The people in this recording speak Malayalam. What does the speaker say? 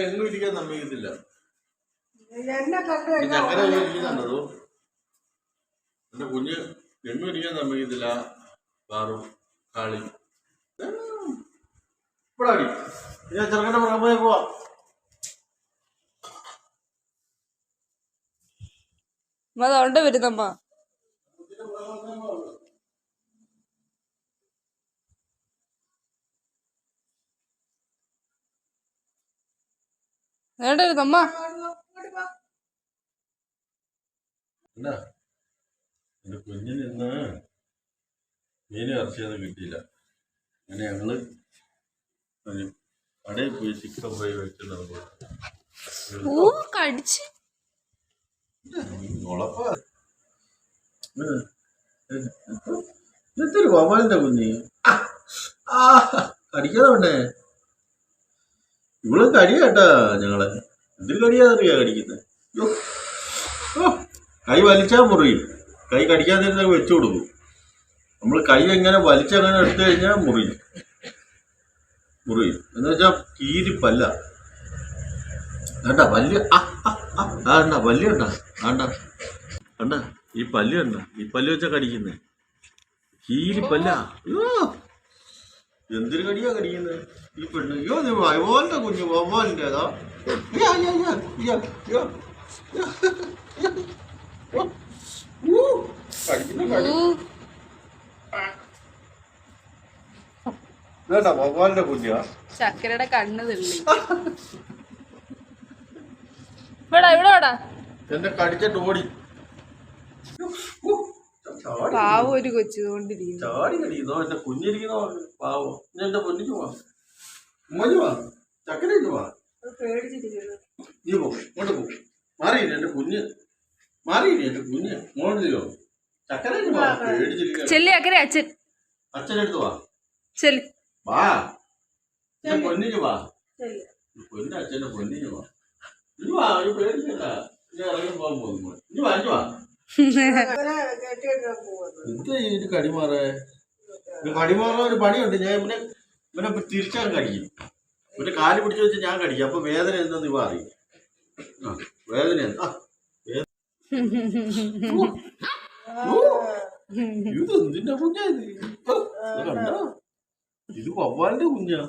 എങ്ങും ഇരിക്കാൻ സമ്മതിക്കത്തില്ല. ചക്കര ഇരിക്കുന്നുണ്ടോ എന്റെ കുഞ്ഞ് എങ്ങും ഇരിക്കാൻ സമ്മതിക്കത്തില്ല. പാറും കാളി ഇവിടെ അടി ഞാൻ ചെറുക്കൻ്റെ പുറമെ പോവാ. അതുകൊണ്ട് വരുന്നമ്മ വേണ്ടമ്മ എന്നാ എന്റെ കുഞ്ഞിന് ഇന്ന് മീനും ഇറച്ചിയൊന്നും കിട്ടിയില്ല. അങ്ങനെ ഞങ്ങള് കടയിൽ പോയി ചിക്കൻ ഫ്രൈ വെച്ചിട്ട് എന്തൊരു കോമാലിന്റെ കുഞ്ഞ് കടിക്കാതെ വേണ്ടേ. ഇവള് കടിയാട്ടാ ഞങ്ങളെ. എന്തൊരു കടിയാതറിയാ കടിക്കുന്നത്. കൈ വലിച്ചാൽ മുറിയും. കൈ കടിക്കാതിരുന്ന വെച്ചു കൊടുക്കും. നമ്മൾ കൈ എങ്ങനെ വലിച്ചങ്ങനെ എടുത്തു കഴിഞ്ഞാൽ മുറിയും. എന്ന് വെച്ചാ കീരിപ്പല്ല. വേണ്ട പല്ല് വേണ്ട പല്ല് കണ്ട വേണ്ട കണ്ട ഈ പല്ല് കണ്ട ഈ പല്ല് വെച്ചാ കടിക്കുന്നേ. കീരിപ്പല്ല. അയ്യോ എന്തൊരു കടിയാ കടിക്കുന്നത് ഈ പെണ്ണ്. അയ്യോ വവ്വാലിന്റെ കുഞ്ഞ് വവ്വാലിന്റെ ഏതാ. വവ്വാലിന്റെ കുഞ്ഞാ. ചക്കരയുടെ കണ്ണ് തള്ളി. എന്നെ കടിച്ചിട്ട് ഓടി. പാവം ഒരു കൊച്ചുകൊണ്ടിരിക്കുന്നു. ചാടി കടിക്കുന്നോ എന്റെ കുഞ്ഞിരിക്കുന്നോ പാവോ. എന്റെ പൊന്നിക്ക് പോവാ മോഞ്ഞു വാ ചക്കരയ്ക്ക് പോവാ. നീ പോ ഇങ്ങോട്ട് പോ. മാറിയില്ല എന്റെ കുഞ്ഞ് മാറിയില്ല എന്റെ കുഞ്ഞ് മോണിലോ. ചക്കരയ്ക്ക് പോവാ പേടിച്ചിരിക്കുക. അച്ഛനെടുത്ത് വാ വാ എന്റെ പൊന്നിക്ക് വാ. പൊന്ന അച്ഛന്റെ പൊന്നിക്ക് വാ. ഇനി വാ ഒരു പേടിക്കണ്ട. ഇനി ഇറങ്ങി പോകാൻ പോകുന്നു. ഇനി വാ ഇനി വാ. എന്താ ഈ കടിമാറേ കടിമാറാൻ ഒരു പണിയുണ്ട്. ഞാൻ ഇവനെ തിരിച്ചാൽ കടിക്കും. ഇവന്റെ കാല് പിടിച്ചു വെച്ച് ഞാൻ കടിക്കും. അപ്പൊ വേദന എന്താന്ന് ഇവ അറിയും. വേദന എന്താ ഇത് എന്തിന്റെ കുഞ്ഞാ ഇത്. കണ്ടോ ഇത് വവ്വാലിന്റെ കുഞ്ഞാ.